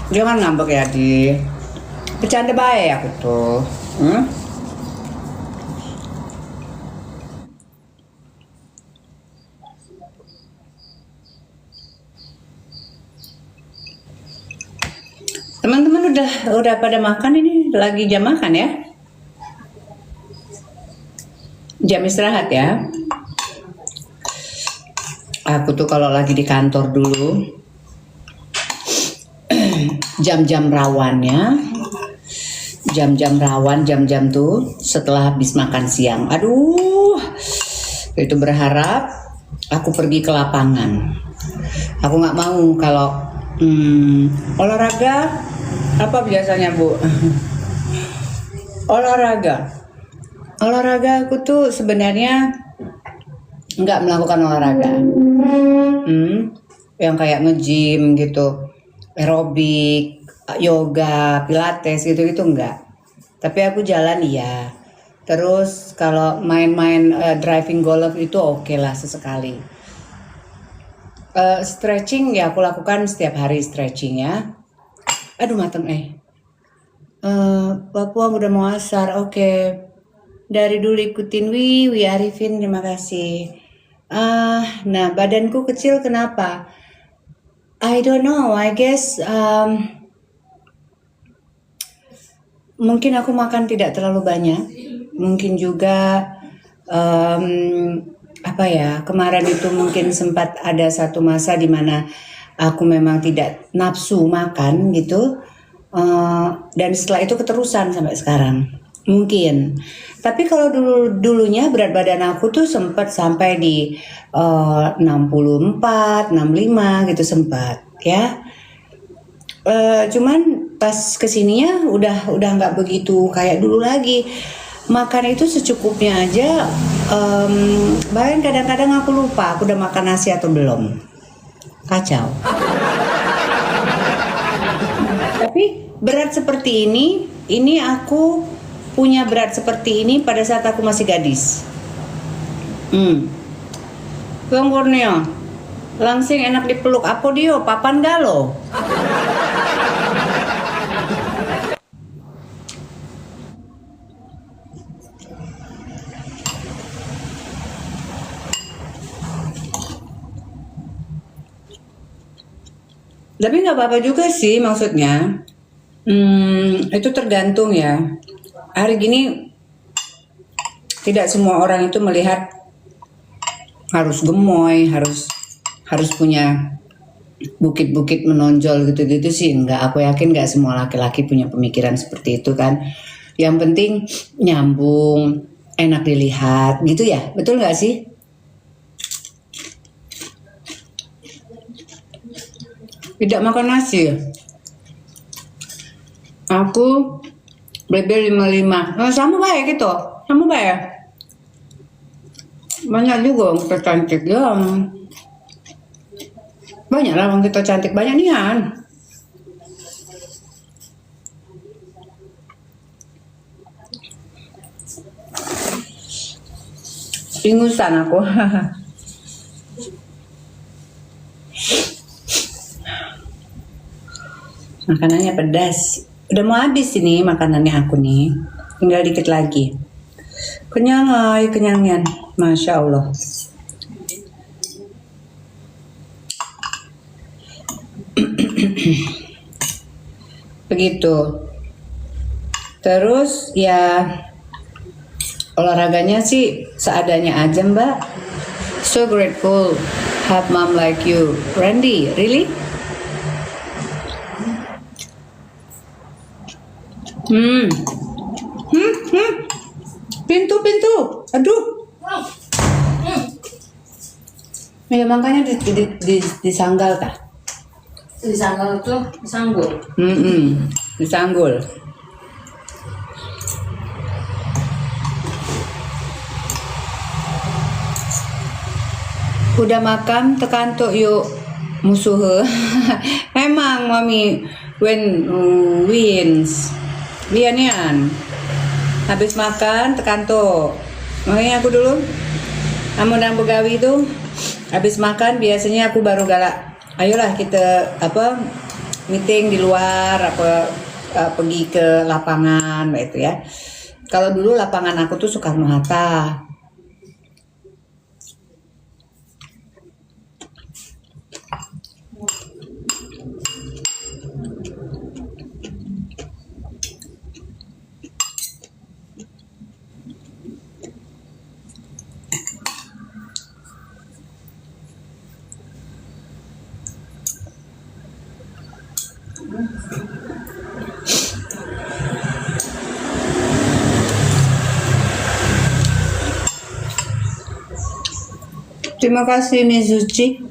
Jangan ngambek Yadi. Bercanda baik aku tuh. Teman-teman udah pada makan, ini lagi jam makan ya? Jam istirahat ya. Aku tuh kalau lagi di kantor dulu, jam-jam rawannya, jam-jam tuh setelah habis makan siang. Aduh, itu berharap aku pergi ke lapangan. Aku nggak mau kalau olahraga apa biasanya Bu? Olahraga aku tuh sebenarnya nggak melakukan olahraga. Yang kayak nge-gym gitu, aerobik, yoga, pilates gitu-gitu enggak. Tapi aku jalan iya. Terus kalau main-main driving golf itu oke lah sesekali. Stretching ya aku lakukan setiap hari stretching ya. Aduh mateng Papua udah mau asar, oke. Dari dulu ikutin Wi Arifin, terima kasih. Nah badanku kecil kenapa? I don't know, I guess mungkin aku makan tidak terlalu banyak. Mungkin juga kemarin itu mungkin sempat ada satu masa di mana aku memang tidak nafsu makan gitu. Dan setelah itu keterusan sampai sekarang. Mungkin. Tapi kalau dulunya berat badan aku tuh sempat sampai di 64, 65 gitu sempat ya. Cuman pas kesininya udah nggak begitu kayak dulu lagi. Makan itu secukupnya aja. Bahkan kadang-kadang aku lupa aku udah makan nasi atau belum. Kacau. Tapi berat seperti ini aku punya berat seperti ini pada saat aku masih gadis. Bang Borneo, langsing enak dipeluk apa dia, papan galo. Tapi nggak apa-apa juga sih maksudnya. Itu tergantung ya. Hari gini tidak semua orang itu melihat harus gemoy, harus punya bukit-bukit menonjol gitu-gitu sih. Enggak, aku yakin nggak semua laki-laki punya pemikiran seperti itu kan. Yang penting nyambung, enak dilihat gitu ya. Betul nggak sih? Tidak makan nasi. Aku BB 55. Sama baik gitu. Sama baik. Banyak juga orang kita cantik ya. Banyak lah orang kita cantik. Banyak nian. Ingusan aku. Makanannya pedas. Udah mau habis ini makanannya aku nih. Tinggal dikit lagi. Kenyang ay, kenyangan. Masya Allah. Begitu. Terus ya olahraganya sih seadanya aja Mbak. So grateful have mom like you. Randy, really? Pintu. Aduh. Ya makanya disanggal kah? Disanggul tuh, disanggul. Disanggul. Udah makan tekan tuh yuk musuh. Emang mami wins. Bianian. Habis makan tekan tuh. Makanya aku dulu amun dan begawi itu habis makan biasanya aku baru galak. Ayolah kita meeting di luar pergi ke lapangan gitu ya. Kalau dulu lapangan aku tuh Soekarno Hatta. Terima kasih Mizuchi.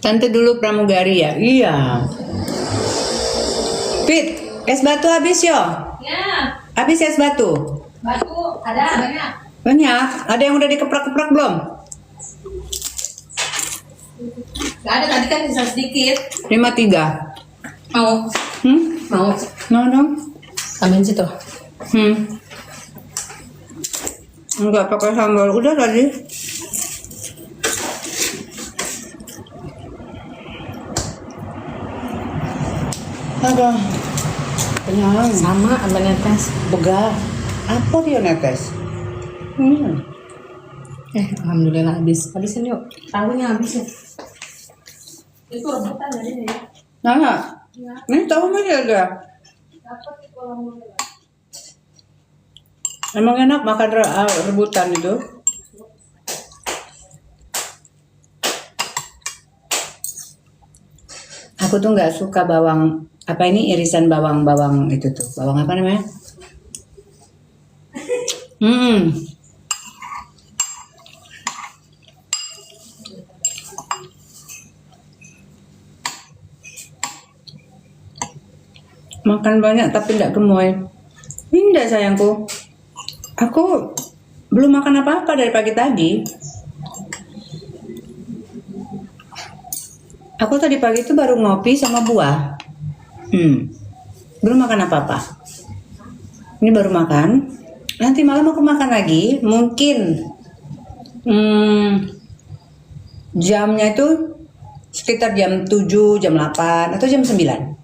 Tante dulu pramugari ya? Iya. Fit, es batu habis yo? Ya, Habis es batu? batu ada banyak. Banyak. Ada yang udah dikeprak-keprak belum? Gak ada, tadi kan bisa sedikit. 53. Mau? Mau. Mau dong? Tambahin situ. Enggak pakai sambal. Udah tadi. Aduh. Kenyang. Sama sama netes. Begah. Apa dia netes? Alhamdulillah habis. Habisin yuk. Tahunya habis ya. Itu rebutan dari ya. Nah, ini tahu masih ada. Dapat di kolam mulai. Emang enak makan rebutan itu? Aku tuh nggak suka bawang, apa ini irisan bawang itu tuh, bawang apa namanya? Makan banyak tapi tidak gemoy. Tidak sayangku. Aku belum makan apa-apa dari pagi tadi. Aku tadi pagi itu baru ngopi sama buah. Belum makan apa-apa. Ini baru makan. Nanti malam aku makan lagi. Mungkin jamnya itu sekitar jam 7, jam 8, atau jam 9.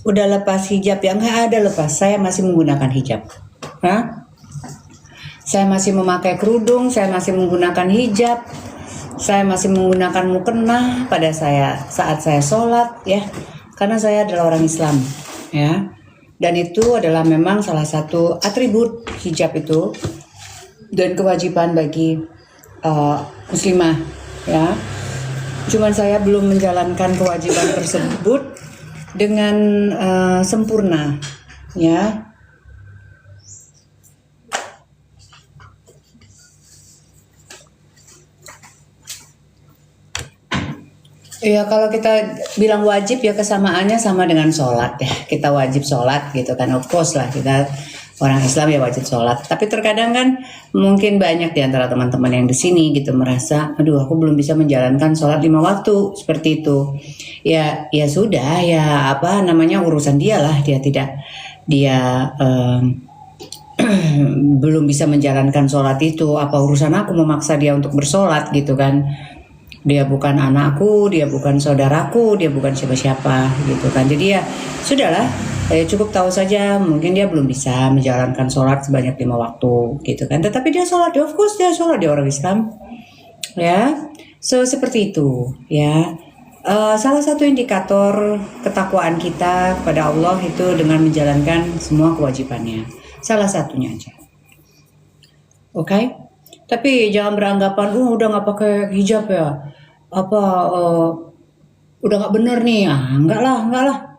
Udah lepas hijab ya? Nggak ada lepas. Saya masih menggunakan hijab. Saya masih memakai kerudung. Saya masih menggunakan hijab. Saya masih menggunakan mukena pada saat saya sholat ya, karena saya adalah orang Islam ya, dan itu adalah memang salah satu atribut hijab itu dan kewajiban bagi muslimah ya. Cuman saya belum menjalankan kewajiban tersebut dengan sempurna ya. Ya kalau kita bilang wajib ya kesamaannya sama dengan sholat ya. Kita wajib sholat gitu kan, of course lah, kita orang Islam ya wajib sholat. Tapi terkadang kan mungkin banyak di antara teman-teman yang di sini gitu merasa, aduh aku belum bisa menjalankan sholat 5 waktu seperti itu. Ya sudah ya, apa namanya, urusan dia lah, dia belum bisa menjalankan sholat itu. Apa urusan aku memaksa dia untuk bersolat gitu kan? Dia bukan anakku, dia bukan saudaraku, dia bukan siapa-siapa gitu kan. Jadi ya sudahlah, cukup tahu saja mungkin dia belum bisa menjalankan sholat sebanyak 5 waktu gitu kan. Tetapi dia sholat, of course dia sholat, dia orang Islam ya. So seperti itu ya. Salah satu indikator ketakwaan kita kepada Allah itu dengan menjalankan semua kewajibannya. Salah satunya aja. Oke? Tapi jangan beranggapan, udah nggak pakai hijab ya, udah nggak bener nih, enggak lah.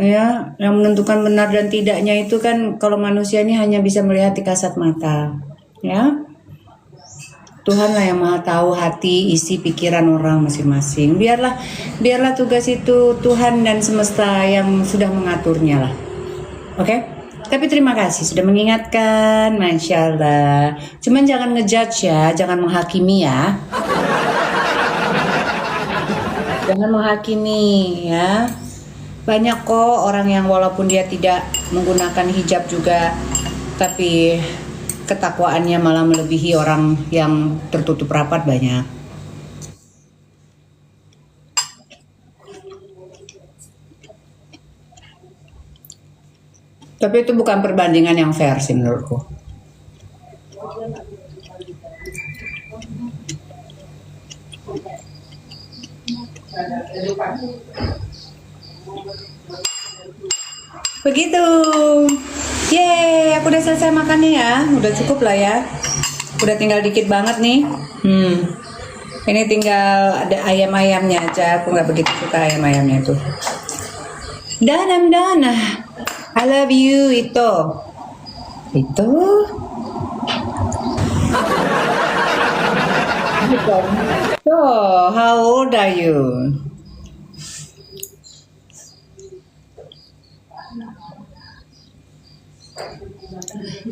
Ya, yang menentukan benar dan tidaknya itu kan kalau manusia ini hanya bisa melihat di kasat mata, ya. Tuhanlah yang maha tahu hati, isi pikiran orang masing-masing. Biarlah tugas itu Tuhan dan semesta yang sudah mengaturnya lah. Oke? Tapi terima kasih sudah mengingatkan, Masya Allah. Cuman jangan ngejudge ya, jangan menghakimi ya. Jangan menghakimi ya. Banyak kok orang yang walaupun dia tidak menggunakan hijab juga, tapi ketakwaannya malah melebihi orang yang tertutup rapat, banyak. Tapi itu bukan perbandingan yang fair sih menurutku. Begitu. Yeay, aku udah selesai makannya ya. Udah cukup lah ya. Udah tinggal dikit banget nih. Ini tinggal ada ayam-ayamnya aja. Aku nggak begitu suka ayam-ayamnya tuh. Dana, I love you itu. So, how old are you?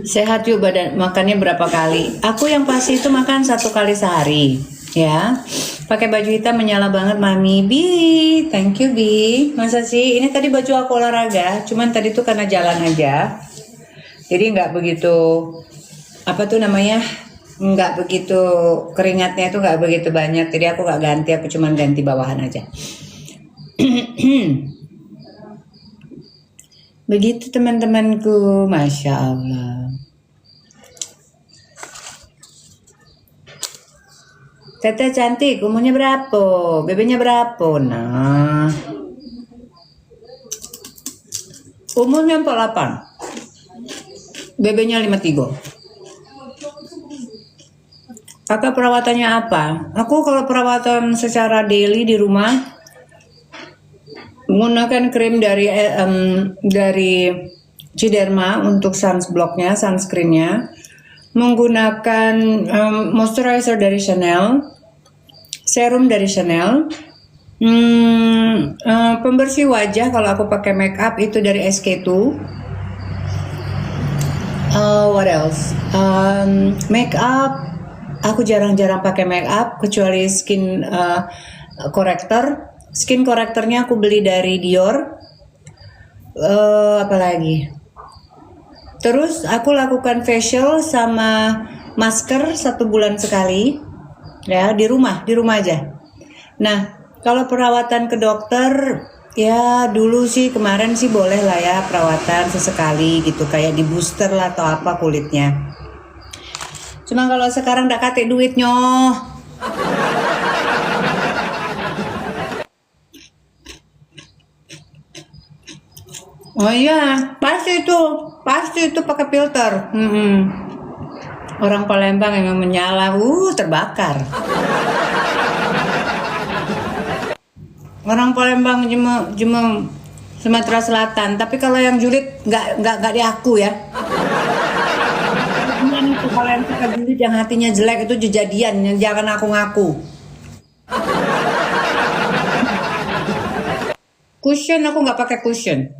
Sehat yuk badan, makannya berapa kali? Aku yang pasti itu makan 1 kali sehari, ya. Pakai baju hitam menyala banget, Mami. Bi, thank you Bi. Masa sih? Ini tadi baju aku olahraga, cuman tadi tuh karena jalan aja. Jadi nggak begitu, apa tuh namanya? Nggak begitu keringatnya tuh nggak begitu banyak. Jadi aku nggak ganti, aku cuman ganti bawahan aja. Begitu teman-temanku, Masya Allah. Teteh cantik, umurnya berapa? Bebeknya berapa? Nah, umurnya 48. Bebeknya 53. Kakak perawatannya apa? Aku kalau perawatan secara daily di rumah menggunakan krim dari Ciderma untuk sunblocknya, sunscreennya, menggunakan moisturizer dari Chanel, serum dari Chanel, pembersih wajah kalau aku pakai make up itu dari SK2. What else? Make up, aku jarang-jarang pakai make up kecuali skin corrector. Skin correctornya aku beli dari Dior. Apalagi? Terus aku lakukan facial sama masker 1 bulan sekali, ya di rumah aja. Nah, kalau perawatan ke dokter, ya dulu sih kemarin sih boleh lah ya perawatan sesekali gitu, kayak di booster lah atau apa kulitnya. Cuma kalau sekarang udah kate duitnya. Oh iya, pasti itu pakai filter. Orang Palembang yang menyala, terbakar. Orang Palembang cuma Sumatera Selatan, tapi kalau yang julid nggak diaku ya. Kalau yang suka julid yang hatinya jelek itu kejadian, yang jangan aku ngaku. Cushion aku nggak pakai cushion.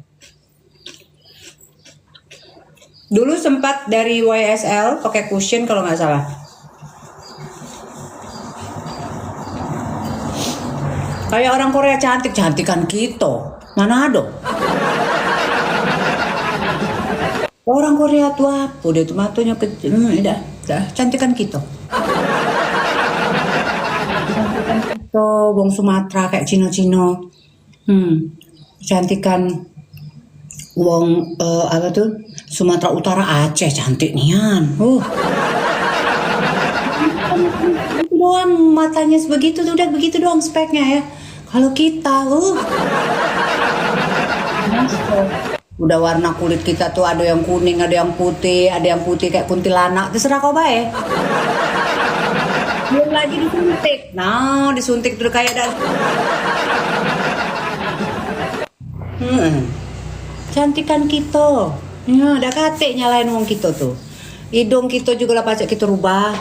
Dulu sempat dari YSL pakai cushion kalau nggak salah. Kayak orang Korea cantikan kita. Mana ada? Orang Korea tuh apa? Dia tuh matanya kecil. Dah, cantikan kita. Wong Sumatera kayak Cino-Cino. Cantikan wong apa tuh? Sumatera Utara, Aceh cantik nian. Itu doang matanya sebegitu, udah begitu doang speknya ya. Kalau kita, udah warna kulit kita tuh ada yang kuning, ada yang putih kayak kuntilanak. Terserah kau bae. Belum lagi disuntik. Nah, disuntik tuh kayak dan. Cantikan kita. Ya, ada kate nyalain wong kita tuh. Hidung kita juga lah pacak kita rubah.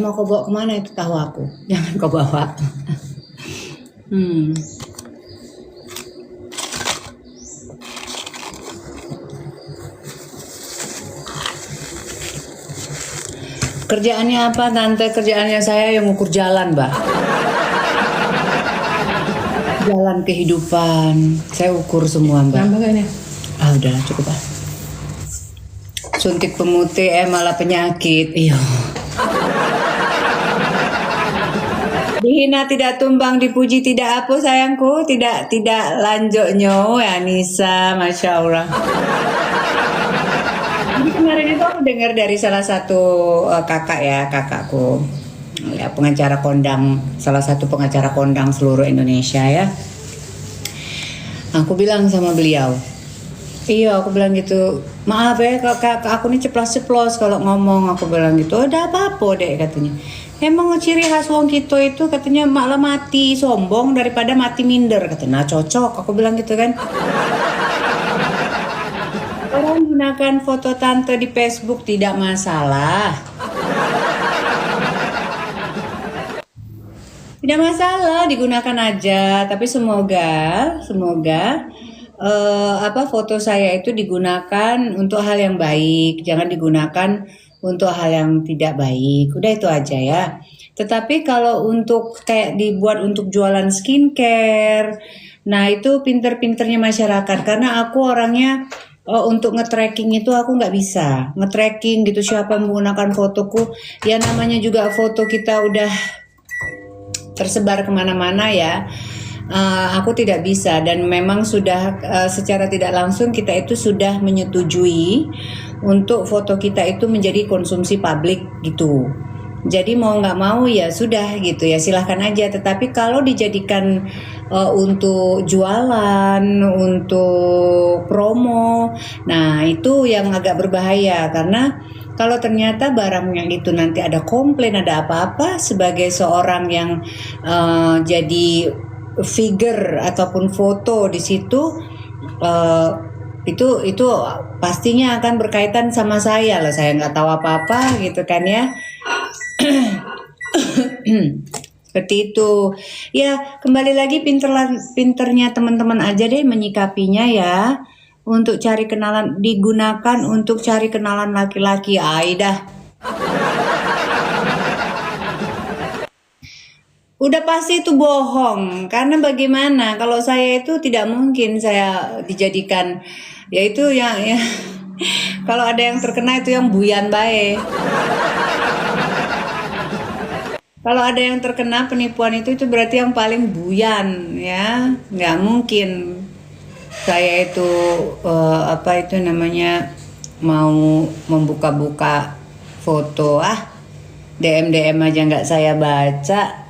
Mau kau bawa kemana itu tahu aku? Jangan kau bawa. Kerjaannya apa tante? Kerjaannya saya yang ngukur jalan, Mbak. Jalan kehidupan, saya ukur semua Mbak. Nambah gak ini? Udah cukup ah. Suntik pemutih malah penyakit. Iya. Dihina tidak tumbang, dipuji tidak apa sayangku, tidak lanjutnya ya Nisa, Masya Allah. Jadi kemarin itu aku dengar dari salah satu kakakku. Ya, pengacara kondang, salah satu pengacara kondang seluruh Indonesia ya. Aku bilang sama beliau, Iya, aku bilang gitu. Maaf ya, aku nih ceplos-ceplos kalau ngomong. Aku bilang gitu. Oh, udah apa-apa deh katanya. Emang ciri khas wong kita itu katanya malah mati sombong daripada mati minder katanya. Nah, cocok. Aku bilang gitu kan. Orang gunakan foto tante di Facebook tidak masalah. Tidak masalah, digunakan aja. Tapi semoga foto saya itu digunakan untuk hal yang baik, jangan digunakan untuk hal yang tidak baik. Udah itu aja ya. Tetapi kalau untuk kayak dibuat untuk jualan skincare, nah itu pinter-pinternya masyarakat. Karena aku orangnya untuk nge-tracking itu aku nggak bisa nge-tracking gitu siapa yang menggunakan fotoku. Ya namanya juga foto kita udah tersebar kemana-mana ya. Aku tidak bisa dan memang sudah secara tidak langsung kita itu sudah menyetujui untuk foto kita itu menjadi konsumsi publik gitu. Jadi mau nggak mau ya sudah gitu ya silahkan aja. Tetapi kalau dijadikan untuk jualan, untuk promo, nah itu yang agak berbahaya karena kalau ternyata barangnya itu nanti ada komplain, ada apa-apa sebagai seorang yang jadi figure ataupun foto di situ, itu pastinya akan berkaitan sama saya lah. Saya nggak tahu apa-apa gitu kan ya. Seperti itu. Ya kembali lagi pinternya teman-teman aja deh menyikapinya ya. Untuk cari kenalan, digunakan untuk cari kenalan laki-laki. Aidah. Udah pasti itu bohong. Karena bagaimana? Kalau saya itu tidak mungkin saya dijadikan, yaitu yang ya, kalau ada yang terkena itu yang buyan bae. Kalau ada yang terkena penipuan itu berarti yang paling buyan ya. Nggak mungkin saya itu mau membuka-buka foto DM aja nggak saya baca.